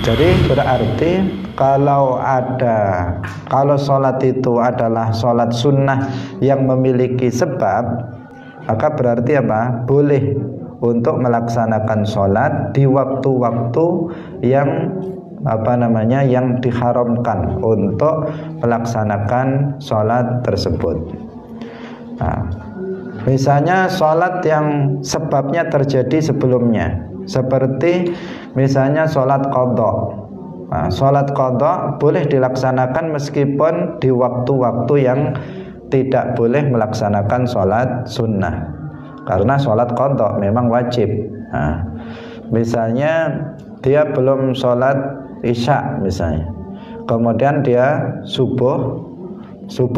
Jadi berarti kalau sholat itu adalah sholat sunnah yang memiliki sebab, maka berarti apa? Boleh untuk melaksanakan sholat di waktu-waktu yang yang diharamkan untuk melaksanakan sholat tersebut. Nah, misalnya sholat yang sebabnya terjadi sebelumnya, seperti misalnya sholat qadha. Nah, sholat qadha boleh dilaksanakan meskipun di waktu-waktu yang tidak boleh melaksanakan sholat sunnah, karena sholat qadha memang wajib. Nah, misalnya dia belum sholat isya misalnya, kemudian dia subuh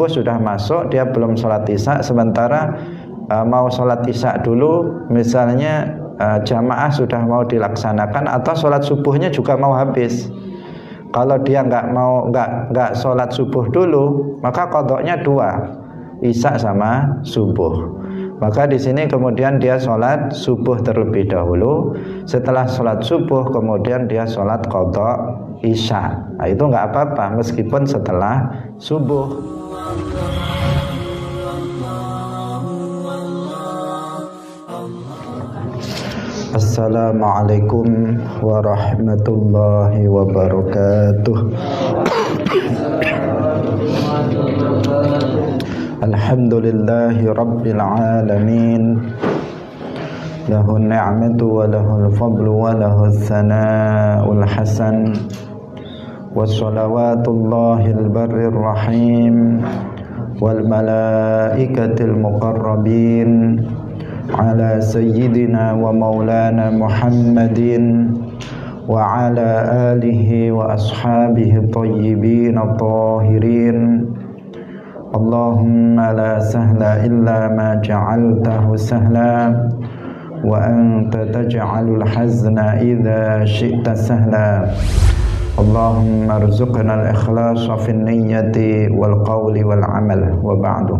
sudah masuk, dia belum sholat isya, sementara mau sholat isya dulu misalnya, jamaah sudah mau dilaksanakan, atau sholat subuhnya juga mau habis. Kalau dia nggak sholat subuh dulu, maka qadhanya dua, isya sama subuh. Maka di sini kemudian dia sholat subuh terlebih dahulu, setelah sholat subuh kemudian dia sholat qadha isya. Nah, itu nggak apa-apa meskipun setelah subuh. Assalamualaikum warahmatullahi wabarakatuh. Alhamdulillahi rabbil alamin. Lahun ni'matu wa lahul fadlu wa lahul thana'ul hasan. Wassalawatullahil barrir rahim wal malaikatil muqarrabin ala sayyidina wa maulana Muhammadin wa ala alihi wa ashabihi tayyibin at-tahirin. Allahumma la sahla illa ma ja'altahu sahla wa anta taj'alul hazna idza syi'ta sahla. Allahumma arzuqna al-ikhlasa fin niyyati wal qawli wal amal, wa ba'du.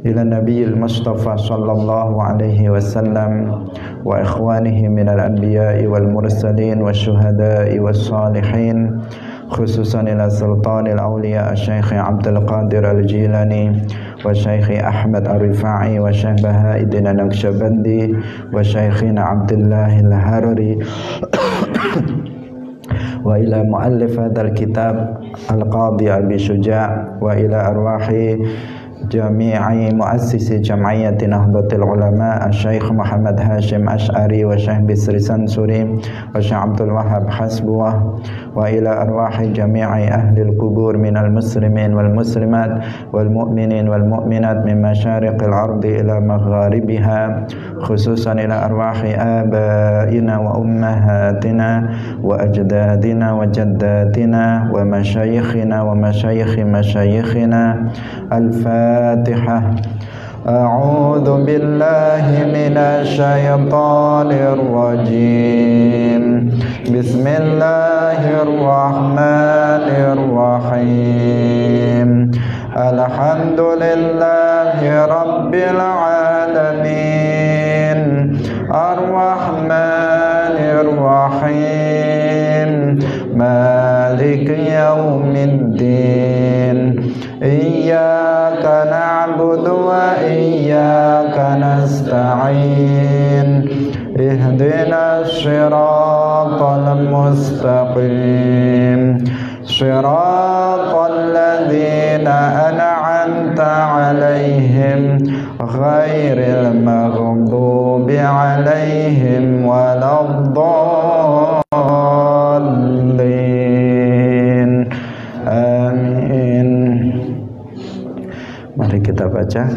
Ila nabiyil mustafa sallallahu alaihi wasallam wa ikhwanihi minal anbiya'i wal mursalin wasyuhada'i was salihin, khususan ila sultanil awliya Syekh Abdul Qadir Al-Jilani wa Syekh Ahmad Ar-Rifa'i wa Syekh Bahauddin An-Naqsyabandi wa Syekhina Abdullah Al-Harari wa ila muallif hadzal kitab Al-Qadhi Abi Syuja' wa ila arwahi jami'i muassisi jam'iyyati Nahdlatul Ulama Syekh Muhammad Hashim Asy'ari wa Syekh Bisri Sansuri wa Syekh Abdul Wahhab Hasbuwah wa ila arwahi jami'i ahli al-qubur minal muslimin wal muslimat wal mu'minin wal mu'minat min masyariqil ardi ila magharibiha, khususan ila arwahi abaina wa ummahatina wa ajdadina wa jaddatina wa masyayikhina wa masyayikhi masyayikhina. Al-Fatihah. A'udzu billahi minasy syaithanir rajim. Bismillahirrahmanirrahim. Alhamdulillahi rabbil alamin. Ar-Rahmanir Rahim. Maliki yaumiddin. Iyyaka na'budu wa iyyaka nasta'in. Ihdinas siratal mustaqim. Siratal ladzina an'amta 'alaihim ghairil maghdubi 'alaihim waladdallin. Amin. Mari kita baca.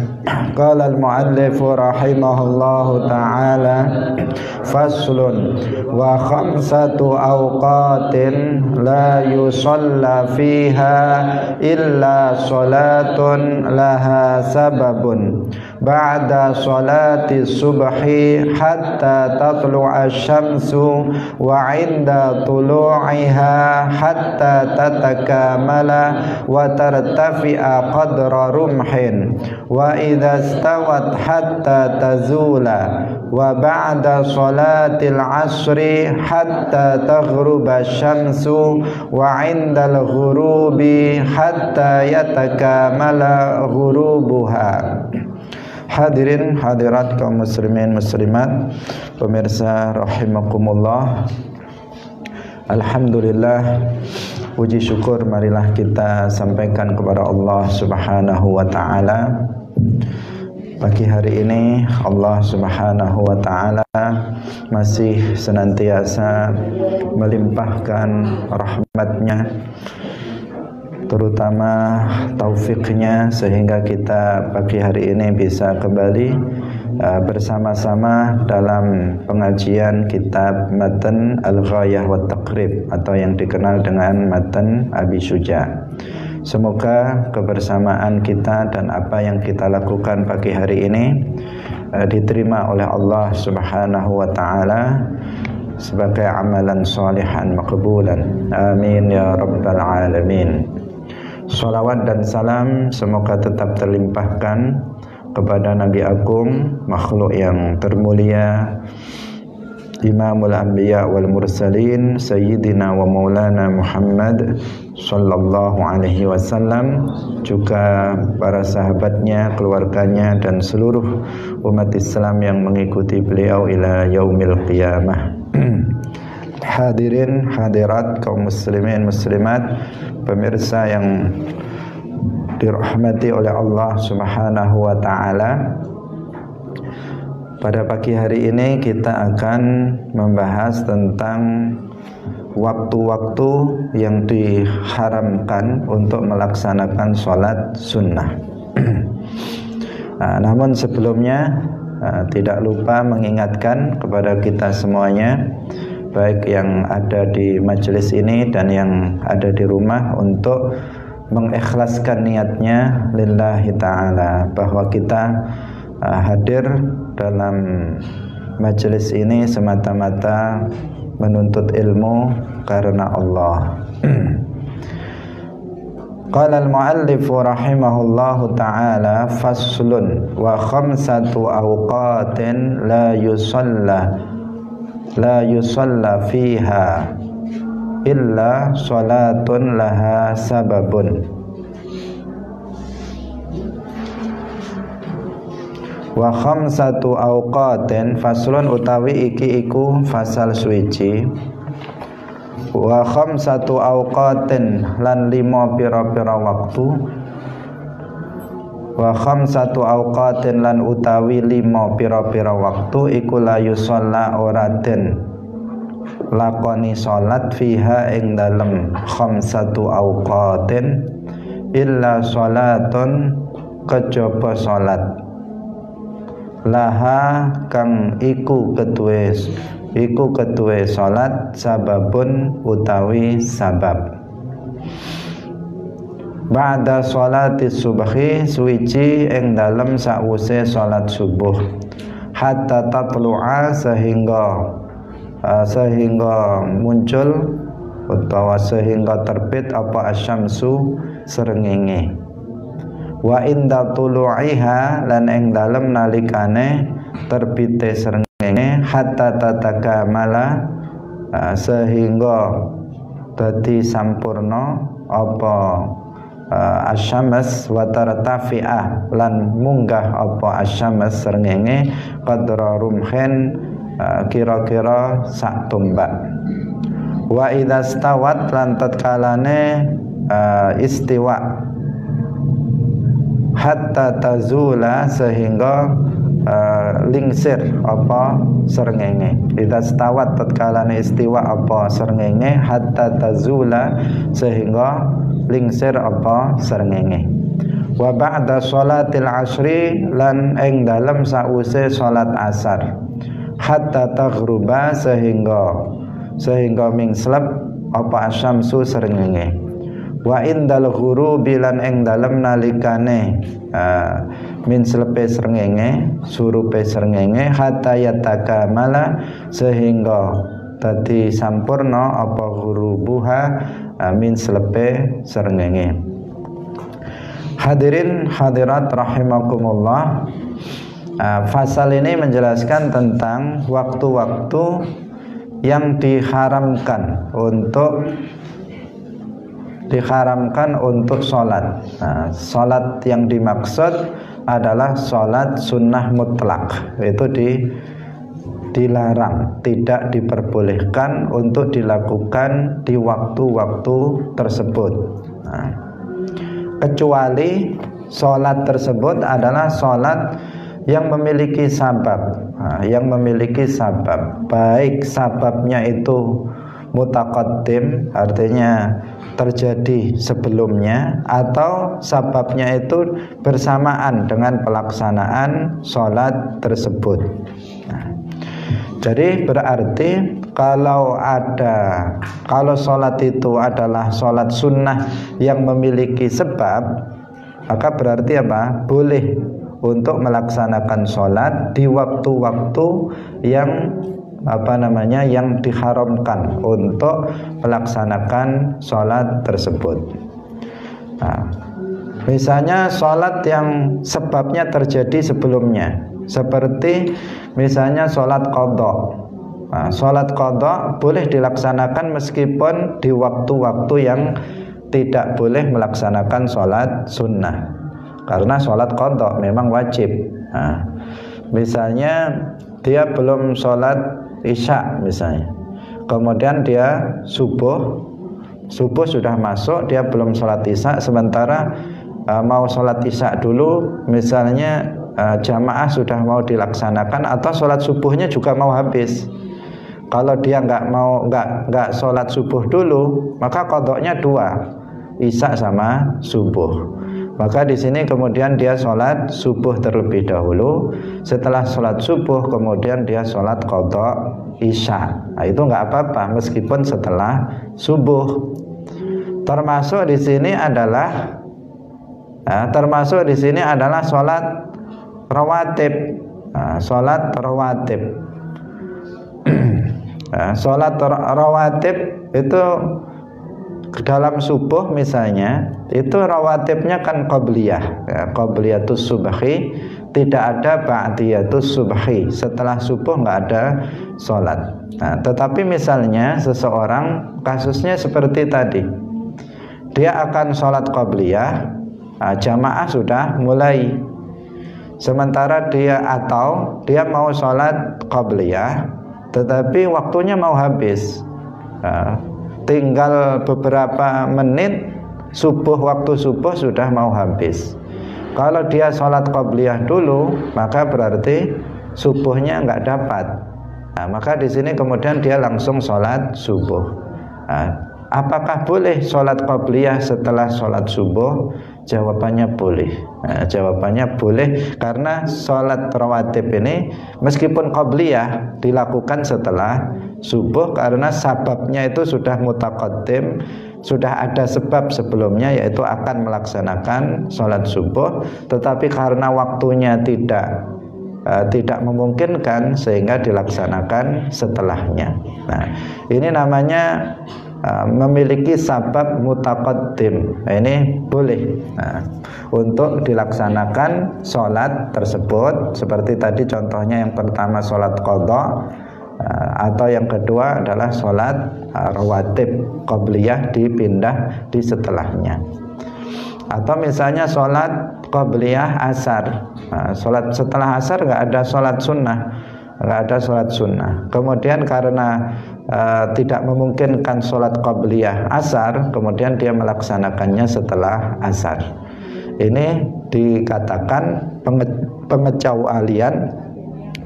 Qala al-muallif rahimahullahu ta'ala, faslun wa khamsatu awqatin la yusalla fiha illa salatun laha sababun ba'da salati subhi hatta tatlu'a syamsu wa 'inda tulu'iha hatta tatakamala wa tartafi'a qadra rumhin wa idza stawat hatta tazula wa ba'da sholatil asri hatta taghruba syamsu wa 'indal ghurubi hatta yatakamala ghurubuha. Hadirin hadirat kaum muslimin muslimat, pemirsa rahimakumullah. Alhamdulillah, puji syukur marilah kita sampaikan kepada Allah Subhanahu wa taala. Pagi hari ini Allah Subhanahu wa taala masih senantiasa melimpahkan rahmat-Nya, terutama taufiknya, sehingga kita pagi hari ini bisa kembali bersama-sama dalam pengajian kitab Matan Al-Ghayah wa Taqrib, atau yang dikenal dengan Matan Abi Syuja. Semoga kebersamaan kita dan apa yang kita lakukan pagi hari ini diterima oleh Allah Subhanahu wa taala sebagai amalan salihan maqbulan. Amin ya rabbal alamin. Salawat dan salam semoga tetap terlimpahkan kepada Nabi Agung, makhluk yang termulia, Imamul Anbiya wal Mursalin, Sayyidina wa Maulana Muhammad sallallahu alaihi wasallam, juga para sahabatnya, keluarganya, dan seluruh umat Islam yang mengikuti beliau ila yaumil qiyamah. Hadirin hadirat kaum muslimin muslimat, pemirsa yang dirahmati oleh Allah Subhanahu wa taala. Pada pagi hari ini kita akan membahas tentang waktu-waktu yang diharamkan untuk melaksanakan sholat sunnah. Namun sebelumnya tidak lupa mengingatkan kepada kita semuanya, baik yang ada di majelis ini dan yang ada di rumah, untuk mengikhlaskan niatnya lillahi ta'ala, bahwa kita hadir dalam majelis ini semata-mata menuntut ilmu karena Allah. Qala al-muallif rahimahullahu ta'ala, faslun wa khamsatu awqatin la yusalla fiha illa salatun laha sababun. Wa khamsatu awqatin, faslun utawi iki iku fasal suci. Wa khamsatu awqatin, lan lima pira-pira waktu. Wa khamsatu awqatin, lan utawi lima pira-pira waktu iku la yusalla ora den lakoni salat fiha ing dalem khamsatu awqatin illa salatun, kejaba salat, laha kang iku ketuwe salat, sababun utawi sabab. Ba'da sholati subhi, suci ing dalem sawuse salat subuh, hatta tatlu'a, sehingga muncul utawa sehingga terbit apa asyamsu, srengenge. Wa inda tulu'iha, lan ing dalem nalikane terbite srengenge, hatta tatakamala, sehingga dadi sampurna apa asyams, wa tartafi'ah, lan munggah apa asyams srengenge, qadra rumhen, kira-kira sak tombak. Wa idza stawat, lan tatkalane istiwa, hatta tazula, sehingga lingsir apa srengenge. Idza stawat, tatkalane istiwa apa srengenge, hatta tazula, sehingga lingsir apa srengenge. Wa ba'da sholatil asri, lan ing dalem sause salat asar, hatta taghruba, sehingga mingslep apa asyamsu srengenge. Wa indal ghurubi, lan ing dalem nalikane minslepe srengenge, surupe srengenge, hatta yatakamala, sehingga dadi sampurna apa ghurubuha, minslepe srengenge. Hadirin hadirat rahimakumullah, Fasal ini menjelaskan tentang waktu-waktu yang diharamkan untuk sholat. Sholat yang dimaksud adalah sholat sunnah mutlak, itu dilarang, tidak diperbolehkan untuk dilakukan di waktu-waktu tersebut. Kecuali sholat tersebut adalah sholat yang memiliki sabab, baik sababnya itu mutaqaddim, artinya terjadi sebelumnya, atau sababnya itu bersamaan dengan pelaksanaan sholat tersebut. Jadi berarti kalau sholat itu adalah sholat sunnah yang memiliki sebab, maka berarti apa? Boleh untuk melaksanakan sholat di waktu-waktu yang yang diharamkan untuk melaksanakan sholat tersebut. Misalnya sholat yang sebabnya terjadi sebelumnya, seperti misalnya sholat qadha. Sholat qadha boleh dilaksanakan meskipun di waktu-waktu yang tidak boleh melaksanakan sholat sunnah, karena sholat qadha memang wajib. Misalnya dia belum sholat isya misalnya, kemudian dia subuh sudah masuk, dia belum sholat isya, sementara mau sholat isya dulu misalnya, jamaah sudah mau dilaksanakan, atau sholat subuhnya juga mau habis. Kalau dia nggak sholat subuh dulu, maka qadhanya dua, isya sama subuh. Maka di sini kemudian dia sholat subuh terlebih dahulu, setelah sholat subuh kemudian dia sholat qadha isya. Itu nggak apa-apa meskipun setelah subuh. Termasuk di sini adalah sholat rawatib. Sholat rawatib. Sholat rawatib itu dalam subuh misalnya, itu rawatibnya kan qabliyah, qabliyatus subhi, tidak ada ba'diyatus subhi. Setelah subuh nggak ada sholat. Tetapi misalnya seseorang kasusnya seperti tadi, dia akan sholat qabliyah, jamaah sudah mulai, sementara dia mau sholat qabliyah tetapi waktunya mau habis, tinggal beberapa menit waktu subuh sudah mau habis. Kalau dia sholat qabliyah dulu, maka berarti subuhnya nggak dapat. Maka di sini kemudian dia langsung sholat subuh. Apakah boleh sholat qabliyah setelah sholat subuh? Jawabannya boleh. Jawabannya boleh, karena sholat rawatib ini meskipun qabliyah dilakukan setelah subuh, karena sababnya itu sudah mutaqaddim, sudah ada sebab sebelumnya, yaitu akan melaksanakan sholat subuh, tetapi karena waktunya tidak memungkinkan sehingga dilaksanakan setelahnya. Nah, ini namanya memiliki sabab mutaqaddim. Ini boleh untuk dilaksanakan sholat tersebut, seperti tadi contohnya yang pertama sholat qadha, atau yang kedua adalah sholat rawatib qabliyah dipindah di setelahnya. Atau misalnya sholat qabliyah asar, sholat setelah asar nggak ada sholat sunnah, kemudian karena tidak memungkinkan sholat qabliyah asar, kemudian dia melaksanakannya setelah asar. Ini dikatakan pengecualian,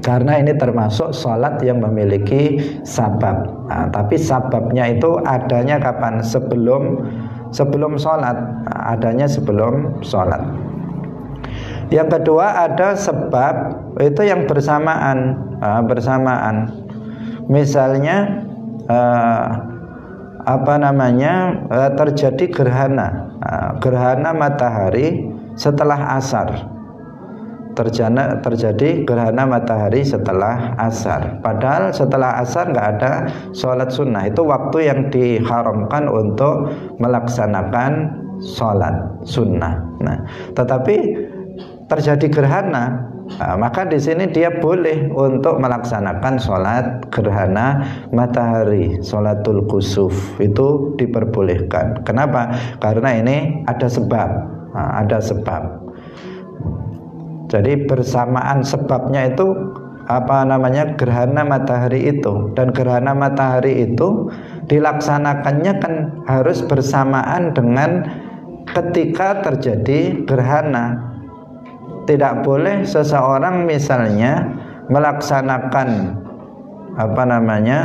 karena ini termasuk sholat yang memiliki sabab. Tapi sababnya itu adanya kapan? Sebelum sholat, adanya sebelum sholat. Yang kedua, ada sebab itu yang bersamaan. Misalnya terjadi gerhana matahari setelah asar. Terjadi gerhana matahari setelah asar, padahal setelah asar nggak ada sholat sunnah. Itu waktu yang diharamkan untuk melaksanakan sholat sunnah. Nah, tetapi terjadi gerhana Maka di sini dia boleh untuk melaksanakan sholat gerhana matahari, sholatul kusuf, itu diperbolehkan. Kenapa? Karena ini ada sebab, ada sebab. Jadi bersamaan sebabnya itu gerhana matahari itu, dan gerhana matahari itu dilaksanakannya kan harus bersamaan dengan ketika terjadi gerhana. Tidak boleh seseorang misalnya melaksanakan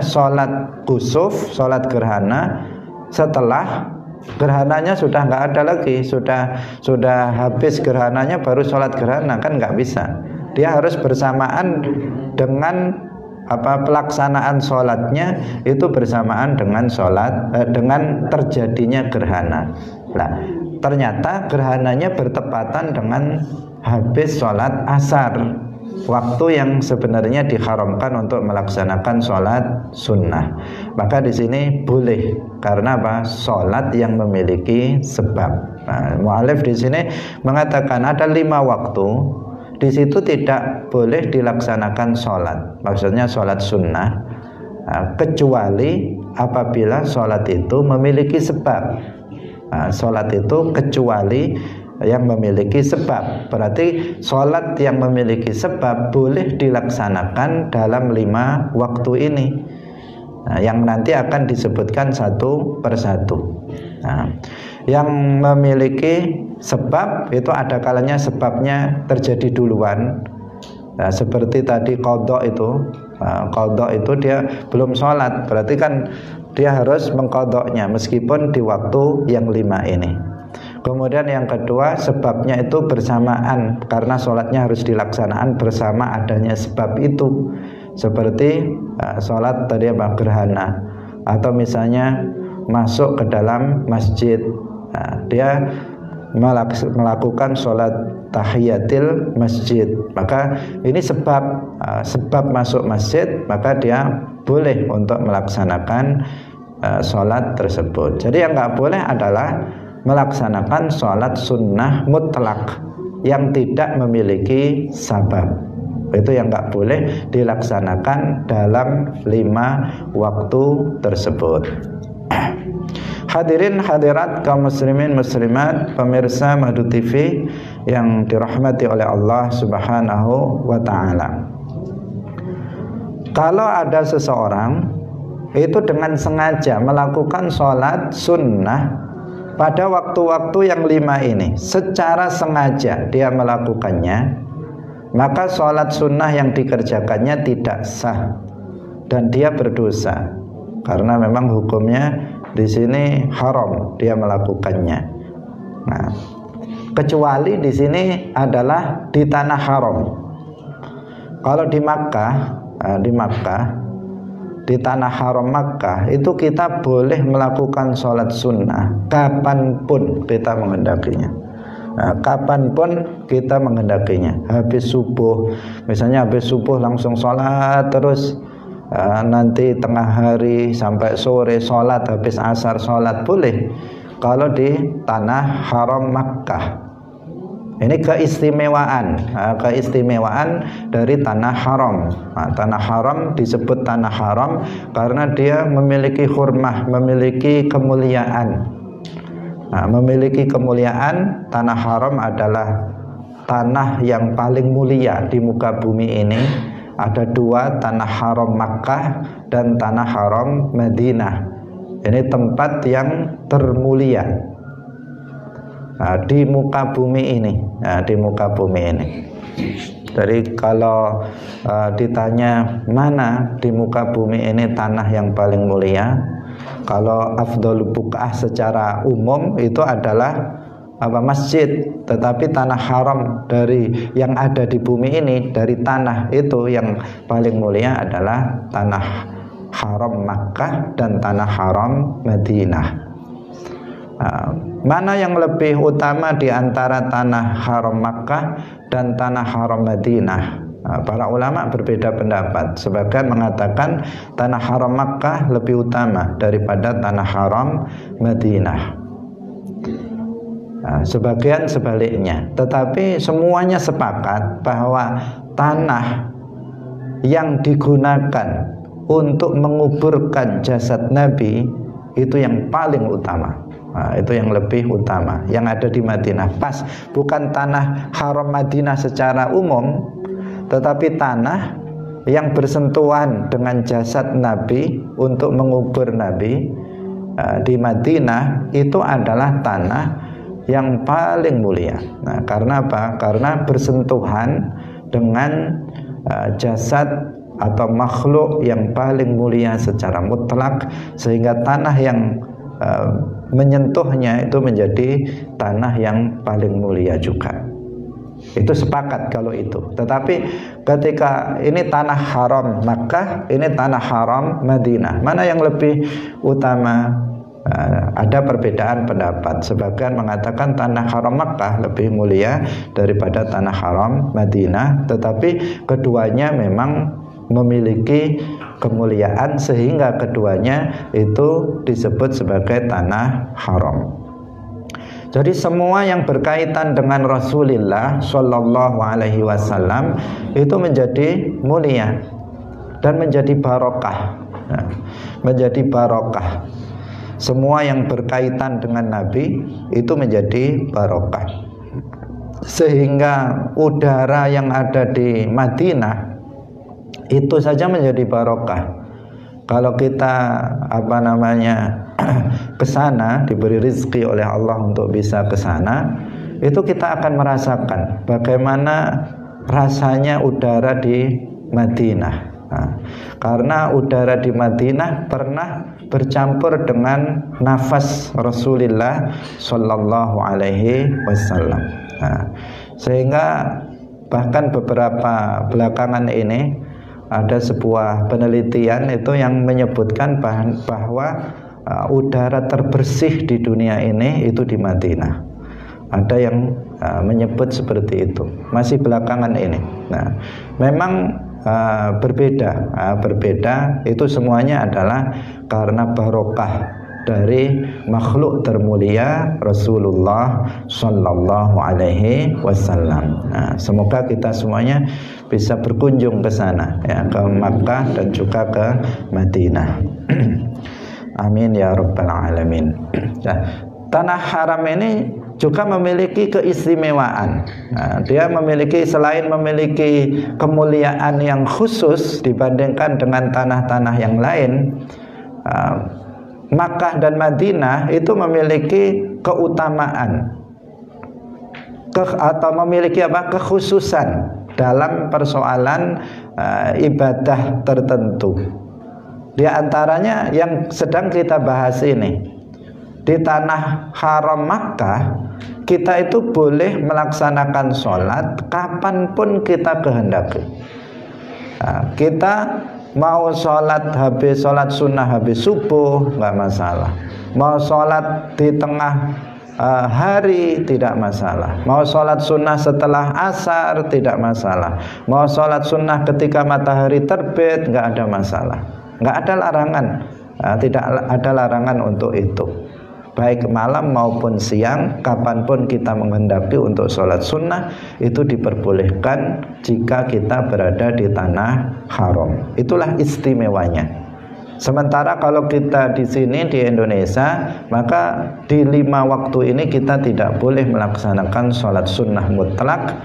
sholat kusuf, sholat gerhana setelah gerhananya sudah nggak ada lagi, sudah habis gerhananya baru sholat gerhana, kan nggak bisa. Dia harus bersamaan dengan pelaksanaan sholatnya itu bersamaan dengan dengan terjadinya gerhana. Nah, ternyata gerhananya bertepatan dengan habis sholat asar, waktu yang sebenarnya diharamkan untuk melaksanakan sholat sunnah. Maka di sini boleh, karena sholat yang memiliki sebab. Mu'alif di sini mengatakan ada 5 waktu. Di situ tidak boleh dilaksanakan sholat, maksudnya sholat sunnah, kecuali apabila sholat itu memiliki sebab. Sholat itu kecuali yang memiliki sebab. Berarti sholat yang memiliki sebab boleh dilaksanakan dalam 5 waktu ini, yang nanti akan disebutkan satu persatu. Yang memiliki sebab itu ada kalanya sebabnya terjadi duluan. Seperti tadi qadha itu dia belum sholat, berarti kan dia harus mengqadhanya meskipun di waktu yang 5 ini. Kemudian yang kedua, sebabnya itu bersamaan, karena sholatnya harus dilaksanakan bersama adanya sebab itu. Seperti sholat tadi gerhana, atau misalnya masuk ke dalam masjid, dia melakukan sholat tahiyatil masjid, maka ini sebab masuk masjid, maka dia boleh untuk melaksanakan sholat tersebut. Jadi yang nggak boleh adalah melaksanakan sholat sunnah mutlak yang tidak memiliki sabab. Itu yang nggak boleh dilaksanakan dalam 5 waktu tersebut. Hadirin hadirat kaum muslimin muslimat, pemirsa Madu TV yang dirahmati oleh Allah Subhanahu wa taala. Kalau ada seseorang itu dengan sengaja melakukan sholat sunnah pada waktu-waktu yang 5 ini, secara sengaja dia melakukannya, maka sholat sunnah yang dikerjakannya tidak sah dan dia berdosa, karena memang hukumnya di sini haram dia melakukannya. Nah, kecuali di sini adalah di tanah haram. Kalau di Makkah, di tanah haram Makkah itu kita boleh melakukan sholat sunnah kapanpun kita menghendakinya. Kapanpun kita menghendakinya. Habis subuh, misalnya habis subuh langsung sholat terus. Nanti tengah hari sampai sore sholat, habis asar sholat, boleh kalau di tanah haram Makkah. Ini keistimewaan dari tanah haram. Tanah haram disebut tanah haram karena dia memiliki hurmah, memiliki kemuliaan. Memiliki kemuliaan. Tanah haram adalah tanah yang paling mulia di muka bumi ini. Ada 2, tanah haram Makkah dan tanah haram Madinah. Ini tempat yang termulia di muka bumi ini. Di muka bumi ini. Jadi kalau ditanya mana di muka bumi ini tanah yang paling mulia, kalau afdhalul buq'ah secara umum itu adalah masjid, tetapi tanah haram dari yang ada di bumi ini, dari tanah itu yang paling mulia adalah tanah haram Makkah dan tanah haram Madinah. Mana yang lebih utama di antara tanah haram Makkah dan tanah haram Madinah? Para ulama berbeda pendapat. Sebagian mengatakan tanah haram Makkah lebih utama daripada tanah haram Madinah. Sebagian sebaliknya, tetapi semuanya sepakat bahwa tanah yang digunakan untuk menguburkan jasad Nabi itu yang paling utama. Itu yang lebih utama yang ada di Madinah. Pas bukan tanah haram Madinah secara umum, tetapi tanah yang bersentuhan dengan jasad Nabi untuk mengubur Nabi di Madinah itu adalah tanah yang paling mulia. Nah, karena apa? Karena bersentuhan dengan jasad atau makhluk yang paling mulia secara mutlak, sehingga tanah yang menyentuhnya itu menjadi tanah yang paling mulia juga. Itu sepakat kalau itu. Tetapi ketika ini tanah haram Makkah, ini tanah haram Madinah, mana yang lebih utama? Ada perbedaan pendapat. Sebagian mengatakan tanah haram Makkah lebih mulia daripada tanah haram Madinah, tetapi keduanya memang memiliki kemuliaan sehingga keduanya itu disebut sebagai tanah haram. Jadi semua yang berkaitan dengan Rasulullah Shallallahu Alaihi Wasallam itu menjadi mulia dan menjadi barokah. Menjadi barokah. Semua yang berkaitan dengan Nabi itu menjadi barokah. Sehingga udara yang ada di Madinah itu saja menjadi barokah. Kalau kita ke sana, diberi rezeki oleh Allah untuk bisa ke sana, itu kita akan merasakan bagaimana rasanya udara di Madinah. Karena udara di Madinah pernah bercampur dengan nafas Rasulullah Shallallahu Alaihi Wasallam. Sehingga bahkan beberapa belakangan ini ada sebuah penelitian itu yang menyebutkan bahwa udara terbersih di dunia ini itu di Madinah. Ada yang menyebut seperti itu. Masih belakangan ini. Nah, memang berbeda. Berbeda itu semuanya adalah karena barokah dari makhluk termulia Rasulullah Shallallahu Alaihi Wasallam. Nah, semoga kita semuanya bisa berkunjung ke sana, ya, ke Makkah dan juga ke Madinah. Amin ya rabbal alamin. Nah, tanah haram ini juga memiliki keistimewaan. Nah, dia memiliki, selain memiliki kemuliaan yang khusus dibandingkan dengan tanah-tanah yang lain, Makkah dan Madinah itu memiliki keutamaan atau memiliki kekhususan dalam persoalan ibadah tertentu. Di antaranya yang sedang kita bahas ini, di tanah haram Makkah kita itu boleh melaksanakan sholat kapanpun kita kehendaki. Kita mau sholat sunnah habis subuh nggak masalah, mau sholat di tengah hari tidak masalah, mau sholat sunnah setelah asar tidak masalah, mau sholat sunnah ketika matahari terbit nggak ada masalah, nggak ada larangan, tidak ada larangan untuk itu. Baik malam maupun siang, kapanpun kita menghendaki untuk sholat sunnah itu diperbolehkan jika kita berada di tanah haram. Itulah istimewanya. Sementara kalau kita di sini di Indonesia, maka di 5 waktu ini kita tidak boleh melaksanakan sholat sunnah mutlak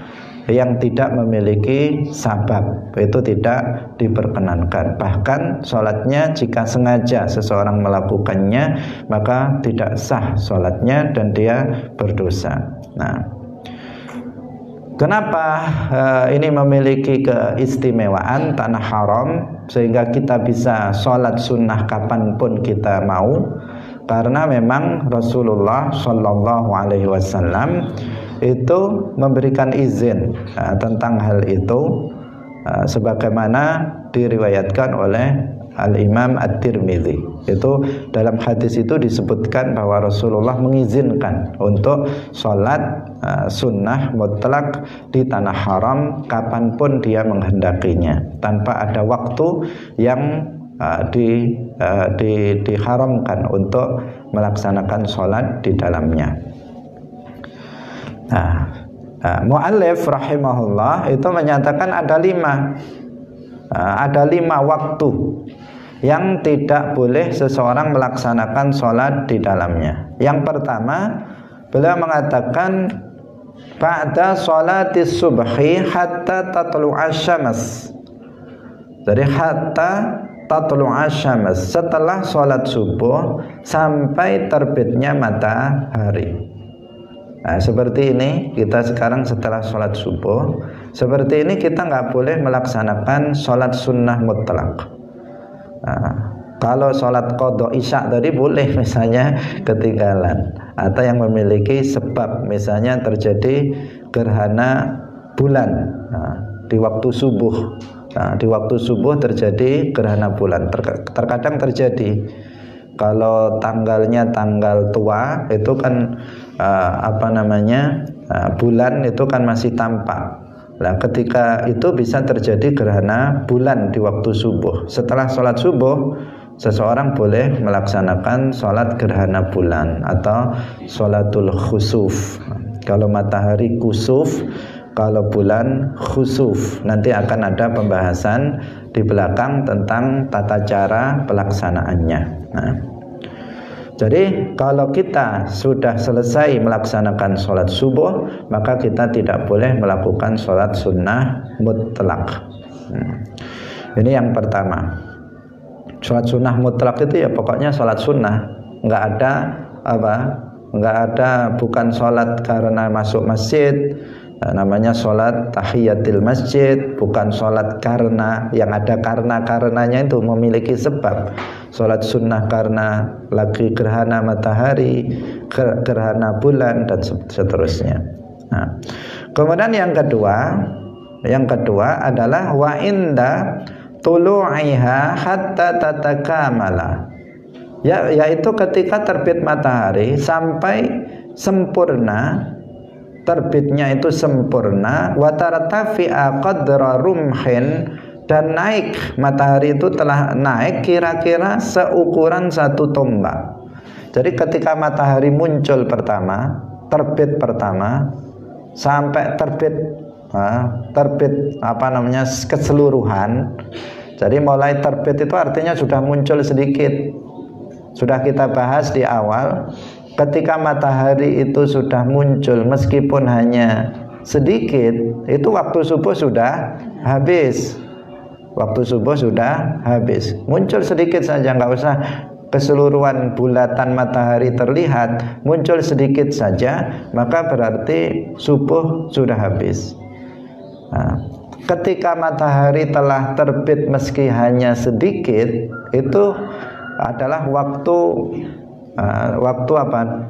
yang tidak memiliki sabab, itu tidak diperkenankan. Bahkan sholatnya jika sengaja seseorang melakukannya maka tidak sah sholatnya dan dia berdosa. Nah, kenapa ini memiliki keistimewaan tanah haram sehingga kita bisa sholat sunnah kapanpun kita mau? Karena memang Rasulullah Shallallahu Alaihi Wasallam itu memberikan izin tentang hal itu, sebagaimana diriwayatkan oleh Al-Imam At-Tirmidzi. Itu dalam hadis itu disebutkan bahwa Rasulullah mengizinkan untuk sholat sunnah mutlak di tanah haram kapanpun dia menghendakinya, tanpa ada waktu yang diharamkan untuk melaksanakan sholat di dalamnya. Mu'allif rahimahullah itu menyatakan ada 5 waktu yang tidak boleh seseorang melaksanakan sholat di dalamnya. Yang pertama, beliau mengatakan ba'da sholatis subhi hatta tatlu'asy syams. Jadi hatta tatlu'asy syams, setelah sholat subuh sampai terbitnya matahari. Seperti ini kita sekarang setelah sholat subuh, seperti ini kita nggak boleh melaksanakan sholat sunnah mutlak. Kalau sholat qadha isya tadi boleh, misalnya ketinggalan atau yang memiliki sebab, misalnya terjadi gerhana bulan di waktu subuh. Di waktu subuh terjadi gerhana bulan. Terkadang terjadi kalau tanggalnya tanggal tua, itu kan bulan itu kan masih tampak. Nah, ketika itu bisa terjadi gerhana bulan di waktu subuh. Setelah sholat subuh, seseorang boleh melaksanakan sholat gerhana bulan atau sholatul khusuf. Kalau matahari kusuf, kalau bulan khusuf. Nanti akan ada pembahasan di belakang tentang tata cara pelaksanaannya. Jadi kalau kita sudah selesai melaksanakan sholat subuh, maka kita tidak boleh melakukan sholat sunnah mutlak. Ini yang pertama. Sholat sunnah mutlak itu ya pokoknya sholat sunnah, nggak ada bukan sholat karena masuk masjid, namanya sholat tahiyatil masjid, bukan sholat karena yang ada karenanya itu memiliki sebab. Sholat sunnah karena lagi gerhana matahari, gerhana bulan, dan seterusnya. Kemudian yang kedua adalah wa inda tulu'iha hatta tatakamala, yaitu ketika terbit matahari sampai sempurna, terbitnya itu sempurna, wa tartafi'a qadra rumhin, dan naik, matahari itu telah naik kira-kira seukuran 1 tombak. Jadi ketika matahari muncul pertama, terbit pertama, sampai terbit keseluruhan. Jadi mulai terbit itu artinya sudah muncul sedikit. Sudah kita bahas di awal, ketika matahari itu sudah muncul meskipun hanya sedikit, itu waktu subuh sudah habis. Waktu subuh sudah habis. Muncul sedikit saja, nggak usah keseluruhan bulatan matahari terlihat, muncul sedikit saja, maka berarti subuh sudah habis. Ketika matahari telah terbit meski hanya sedikit, itu adalah waktu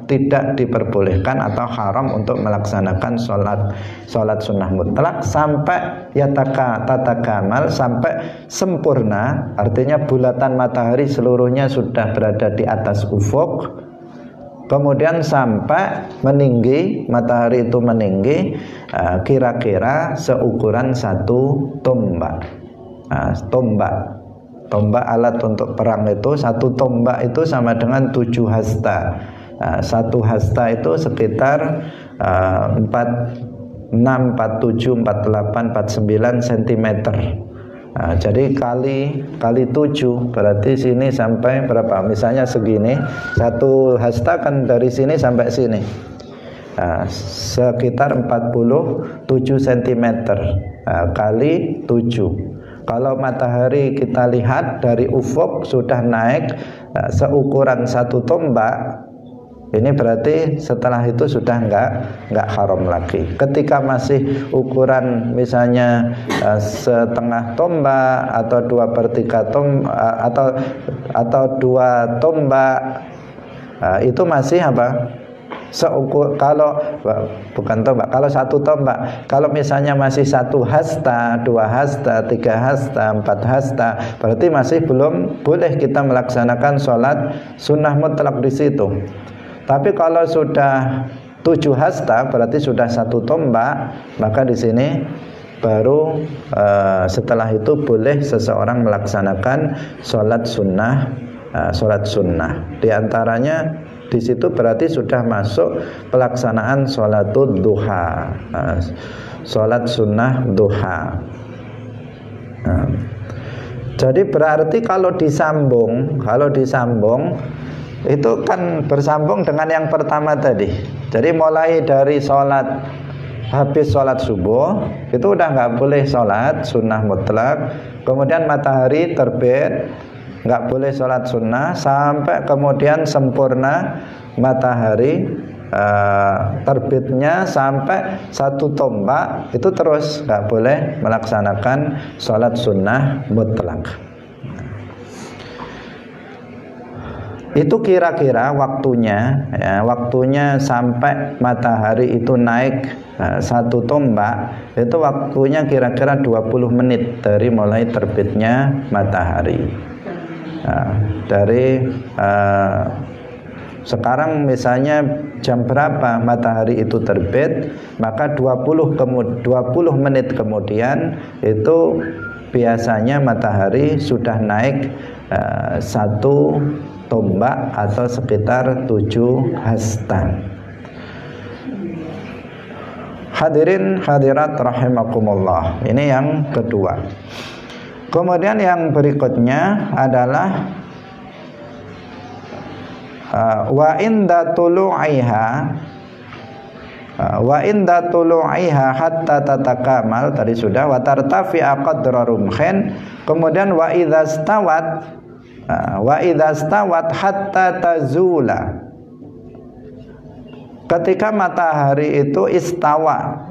tidak diperbolehkan atau haram untuk melaksanakan sholat sunnah mutlak sampai tatakamal, sampai sempurna, artinya bulatan matahari seluruhnya sudah berada di atas ufuk, kemudian sampai meninggi, matahari itu meninggi kira-kira seukuran 1 tombak. Tombak alat untuk perang itu, 1 tombak itu sama dengan 7 hasta. 1 hasta itu sekitar 46, 47, 48, 49 cm. Jadi kali 7 berarti sini sampai berapa? Misalnya segini, 1 hasta kan dari sini sampai sini. Sekitar 47 cm kali 7. Kalau matahari kita lihat dari ufuk sudah naik seukuran 1 tombak, ini berarti setelah itu sudah enggak haram lagi. Ketika masih ukuran misalnya setengah tombak atau 2/3 tombak atau 2 tombak, itu masih kalau bukan tombak, kalau 1 tombak, kalau misalnya masih 1 hasta, 2 hasta, 3 hasta, 4 hasta, berarti masih belum boleh kita melaksanakan sholat sunnah mutlak di situ. Tapi kalau sudah 7 hasta, berarti sudah 1 tombak, maka di sini baru setelah itu boleh seseorang melaksanakan sholat sunnah. Di antaranya di situ berarti sudah masuk pelaksanaan sholatul duha, sholat sunnah duha. Jadi berarti kalau disambung itu kan bersambung dengan yang pertama tadi. Jadi mulai dari habis sholat subuh itu udah nggak boleh sholat sunnah mutlak. Kemudian matahari terbit nggak boleh sholat sunnah sampai kemudian sempurna matahari terbitnya sampai 1 tombak, itu terus nggak boleh melaksanakan sholat sunnah mutlak. Itu kira-kira waktunya, ya, waktunya sampai matahari itu naik 1 tombak, itu waktunya kira-kira 20 menit dari mulai terbitnya matahari. Sekarang misalnya jam berapa matahari itu terbit, maka 20 menit kemudian itu biasanya matahari sudah naik 1 tombak atau sekitar 7 hasta. Hadirin hadirat rahimakumullah. Ini yang kedua. Kemudian yang berikutnya adalah wa inda tulu'iha hatta tatakamal, tadi sudah, wa tartafi'a qadra rumhin. Kemudian wa idza stawat hatta tazula, ketika matahari itu istiwa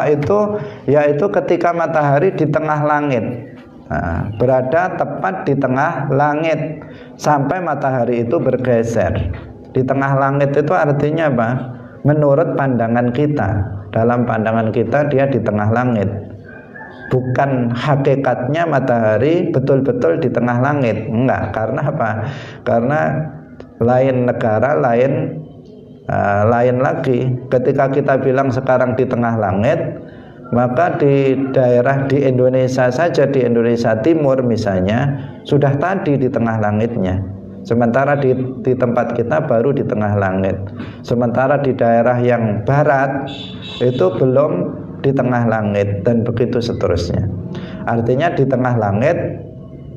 itu yaitu ketika matahari di tengah langit, berada tepat di tengah langit sampai matahari itu bergeser. Di tengah langit itu artinya apa? Menurut pandangan kita, dalam pandangan kita dia di tengah langit, bukan hakikatnya matahari betul-betul di tengah langit. Enggak, karena apa? Karena lain negara, lain lagi. Ketika kita bilang sekarang di tengah langit, maka di daerah di Indonesia saja, di Indonesia Timur misalnya, sudah tadi di tengah langitnya. Sementara di tempat kita baru di tengah langit. Sementara di daerah yang barat itu belum di tengah langit, dan begitu seterusnya. Artinya di tengah langit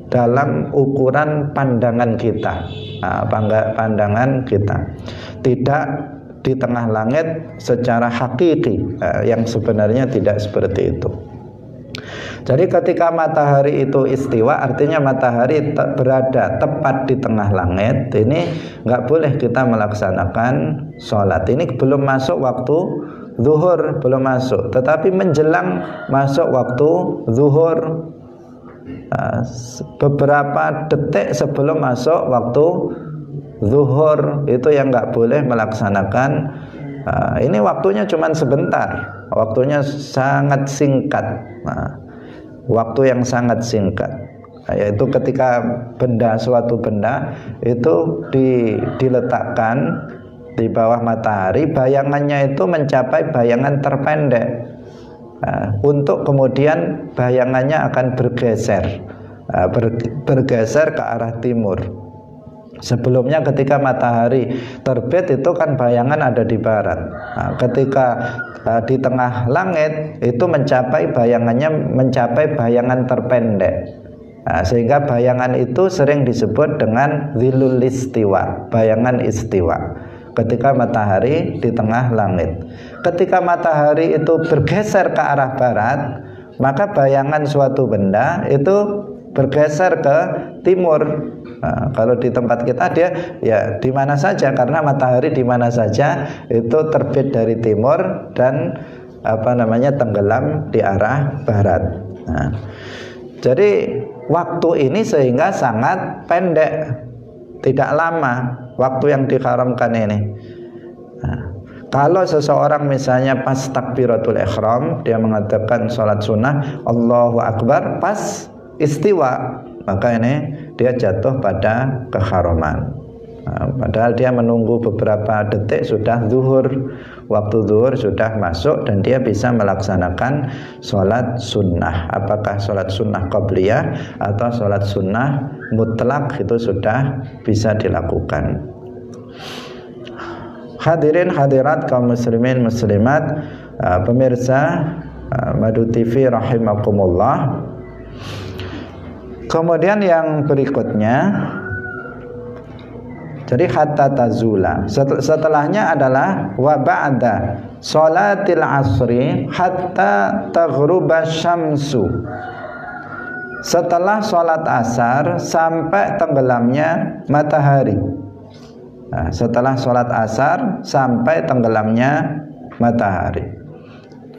dalam ukuran pandangan kita, pandangan kita, tidak di tengah langit secara hakiki, yang sebenarnya tidak seperti itu. Jadi ketika matahari itu istiwa, artinya matahari berada tepat di tengah langit, ini nggak boleh kita melaksanakan sholat. Ini belum masuk waktu zuhur, belum masuk. Tetapi menjelang masuk waktu zuhur, beberapa detik sebelum masuk waktu zuhur, itu yang nggak boleh melaksanakan. Ini waktunya cuma sebentar, waktunya sangat singkat. Waktu yang sangat singkat, yaitu ketika suatu benda itu diletakkan di bawah matahari, bayangannya itu mencapai bayangan terpendek, untuk kemudian bayangannya akan bergeser ke arah timur. Sebelumnya ketika matahari terbit itu kan bayangan ada di barat. Ketika di tengah langit itu bayangannya mencapai bayangan terpendek. Sehingga bayangan itu sering disebut dengan zilul istiwa, bayangan istiwa. Ketika matahari di tengah langit. Ketika matahari itu bergeser ke arah barat, maka bayangan suatu benda itu bergeser ke timur. Kalau di tempat kita dia ya di mana saja, karena matahari di mana saja itu terbit dari timur dan tenggelam di arah barat. Jadi waktu ini sehingga sangat pendek, tidak lama waktu yang diharamkan ini. Kalau seseorang misalnya pas takbiratul ihram dia mengatakan sholat sunnah Allahu Akbar pas istiwa, maka ini dia jatuh pada keharaman. Padahal dia menunggu beberapa detik sudah zuhur, waktu zuhur sudah masuk dan dia bisa melaksanakan sholat sunnah. Apakah sholat sunnah qabliyah atau sholat sunnah mutlak, itu sudah bisa dilakukan. Hadirin hadirat kaum muslimin muslimat, pemirsa Madu TV rahimakumullah. Kemudian yang berikutnya, jadi hatta tazula, setelahnya adalah wa ba'da sholatil asri hatta taghruba syamsu, setelah sholat asar sampai tenggelamnya matahari. Nah, setelah sholat asar sampai tenggelamnya matahari.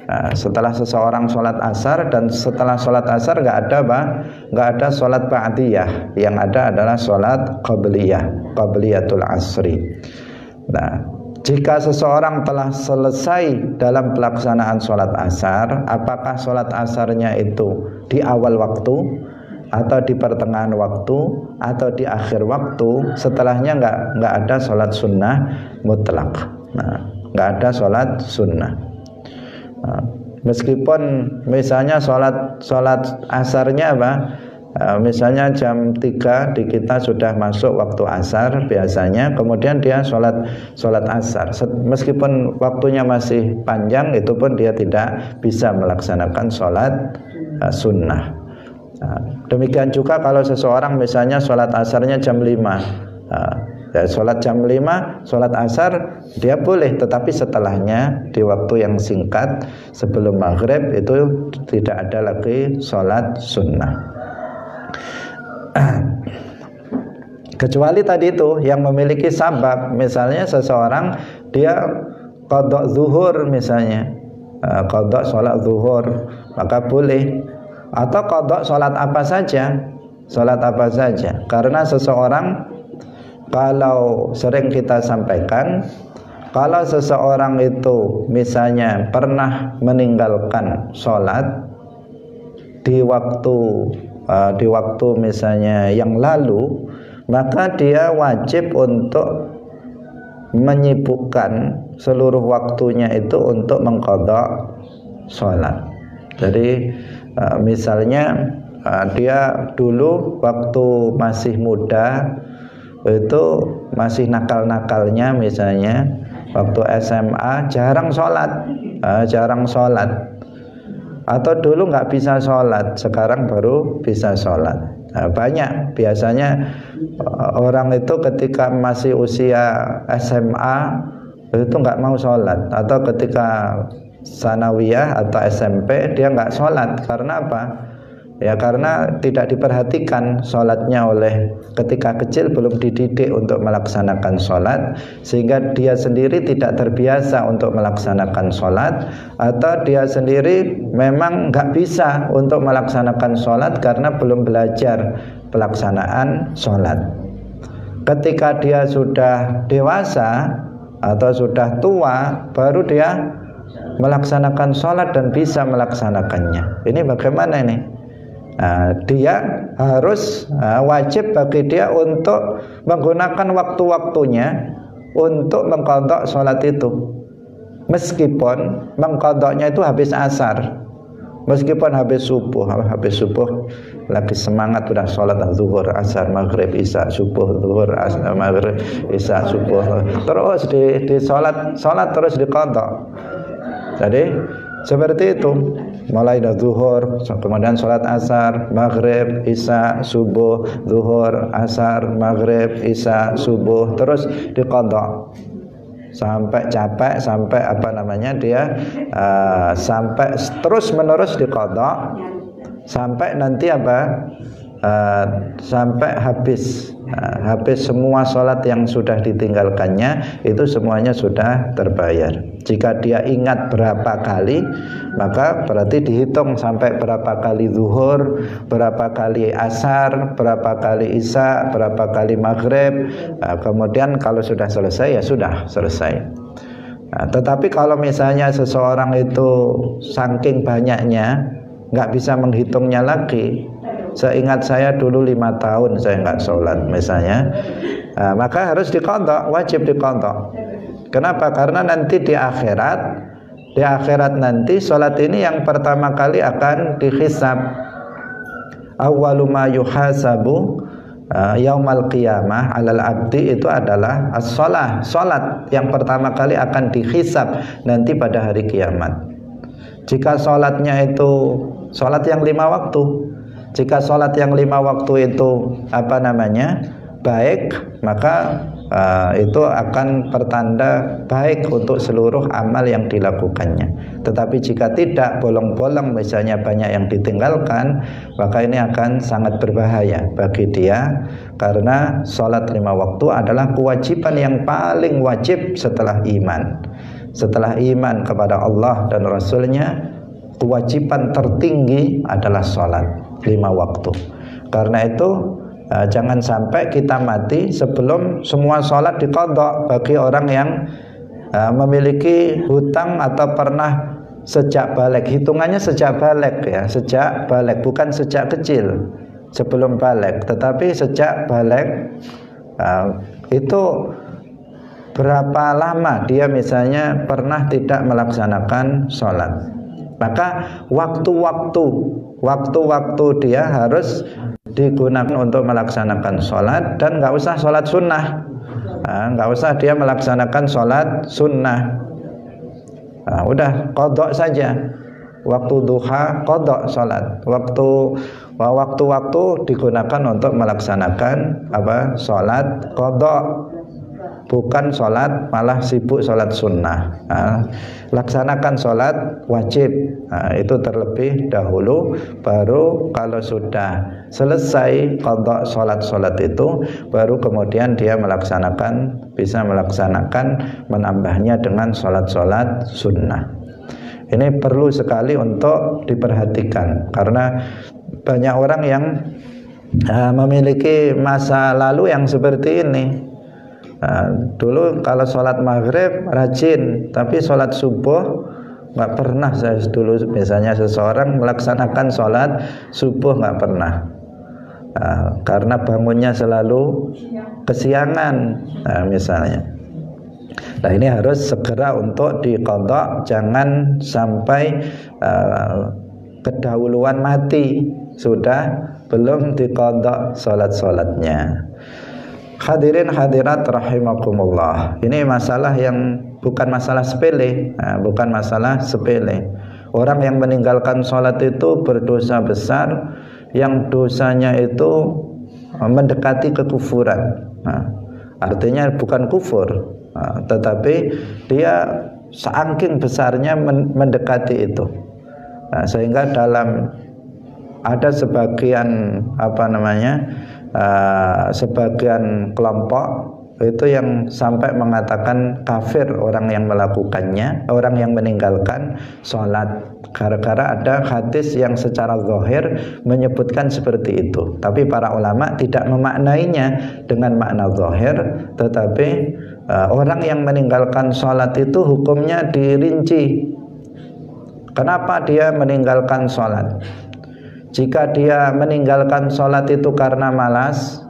Nah, setelah seseorang sholat asar, dan setelah sholat asar nggak ada sholat ba'diyah, yang ada adalah sholat qabliyatul asri. Nah, jika seseorang telah selesai dalam pelaksanaan sholat asar, apakah sholat asarnya itu di awal waktu, atau di pertengahan waktu, atau di akhir waktu, setelahnya nggak ada sholat sunnah mutlak. Nah, nggak ada sholat sunnah. Meskipun misalnya sholat asarnya misalnya jam 3 di kita sudah masuk waktu asar biasanya, kemudian dia sholat asar, meskipun waktunya masih panjang, itu pun dia tidak bisa melaksanakan sholat sunnah. Demikian juga kalau seseorang misalnya sholat asarnya jam 5, ya, sholat jam 5, sholat asar dia boleh, tetapi setelahnya di waktu yang singkat sebelum maghrib itu tidak ada lagi sholat sunnah. Kecuali tadi itu yang memiliki sabab, misalnya seseorang dia qadha zuhur misalnya, qadha sholat zuhur, maka boleh, atau qadha sholat apa saja, karena seseorang, kalau sering kita sampaikan, kalau seseorang itu misalnya pernah meninggalkan sholat di waktu misalnya yang lalu, maka dia wajib untuk menyibukkan seluruh waktunya itu untuk mengqadha sholat. Jadi misalnya dia dulu waktu masih muda itu masih nakal-nakalnya, misalnya waktu SMA jarang sholat, atau dulu nggak bisa sholat, sekarang baru bisa sholat. Banyak biasanya orang itu ketika masih usia SMA itu nggak mau sholat, atau ketika sanawiyah atau SMP dia nggak sholat. Karena apa? Ya karena tidak diperhatikan sholatnya oleh, ketika kecil belum dididik untuk melaksanakan sholat, sehingga dia sendiri tidak terbiasa untuk melaksanakan sholat, atau dia sendiri memang nggak bisa untuk melaksanakan sholat karena belum belajar pelaksanaan sholat. Ketika dia sudah dewasa atau sudah tua, baru dia melaksanakan sholat dan bisa melaksanakannya. Ini bagaimana ini? Dia harus wajib bagi dia untuk menggunakan waktu-waktunya untuk mengqadha sholat itu, meskipun mengqadhanya itu habis asar, meskipun habis subuh lagi semangat udah sholat zuhur, asar, maghrib, isya, subuh, zuhur, asar, maghrib, isya, subuh, terus di sholat terus diqadha. Jadi seperti itu, mulai dari zuhur, kemudian sholat asar, maghrib, isya, subuh, zuhur, asar, maghrib, isya, subuh, terus diqadha sampai capek, sampai dia sampai terus menerus diqadha sampai nanti sampai habis semua sholat yang sudah ditinggalkannya itu semuanya sudah terbayar. Jika dia ingat berapa kali, maka berarti dihitung sampai berapa kali zuhur, berapa kali asar, berapa kali isya, berapa kali maghrib. Kemudian kalau sudah selesai ya sudah selesai. Tetapi kalau misalnya seseorang itu saking banyaknya nggak bisa menghitungnya lagi, seingat saya dulu 5 tahun saya nggak sholat misalnya, maka harus diqadha, wajib diqadha. Kenapa? Karena nanti di akhirat nanti sholat ini yang pertama kali akan dihisab. Awwalu ma yuhasabu yaumal qiyamah alal abdi itu adalah as-shalah, salat yang pertama kali akan dihisab nanti pada hari kiamat. Jika salatnya itu salat yang 5 waktu, jika salat yang 5 waktu itu baik, maka itu akan pertanda baik untuk seluruh amal yang dilakukannya. Tetapi jika tidak, bolong-bolong misalnya banyak yang ditinggalkan, maka ini akan sangat berbahaya bagi dia, karena sholat 5 waktu adalah kewajiban yang paling wajib setelah iman. Setelah iman kepada Allah dan Rasulnya, kewajiban tertinggi adalah sholat 5 waktu. Karena itu jangan sampai kita mati sebelum semua sholat diqadha. Bagi orang yang memiliki hutang atau pernah sejak balik, hitungannya sejak balik ya, sejak balik, bukan sejak kecil sebelum balik, tetapi sejak balik, itu berapa lama dia misalnya pernah tidak melaksanakan sholat, maka waktu-waktu dia harus digunakan untuk melaksanakan sholat, dan nggak usah sholat sunnah, nggak usah dia melaksanakan sholat sunnah, udah qadha saja. Waktu duha qadha sholat, waktu digunakan untuk melaksanakan sholat qadha, bukan sholat malah sibuk sholat sunnah. Laksanakan sholat wajib, itu terlebih dahulu, baru kalau sudah selesai qadha sholat itu, baru kemudian dia bisa melaksanakan menambahnya dengan sholat sunnah. Ini perlu sekali untuk diperhatikan, karena banyak orang yang memiliki masa lalu yang seperti ini. Dulu kalau sholat maghrib rajin, tapi sholat subuh nggak pernah. Saya dulu misalnya seseorang melaksanakan sholat subuh nggak pernah, karena bangunnya selalu kesiangan misalnya. Nah, ini harus segera untuk diqadha, jangan sampai kedahuluan mati sudah belum diqadha sholatnya. Hadirin hadirat rahimakumullah, ini masalah yang bukan masalah sepele, bukan masalah sepele. Orang yang meninggalkan sholat itu berdosa besar, yang dosanya itu mendekati kekufuran. Artinya bukan kufur, tetapi dia saking besarnya mendekati itu, sehingga ada sebagian sebagian kelompok itu yang sampai mengatakan kafir orang yang melakukannya, orang yang meninggalkan sholat, gara-gara ada hadis yang secara zahir menyebutkan seperti itu. Tapi para ulama tidak memaknainya dengan makna zahir, tetapi orang yang meninggalkan sholat itu hukumnya dirinci. Kenapa dia meninggalkan sholat? Jika dia meninggalkan sholat itu karena malas,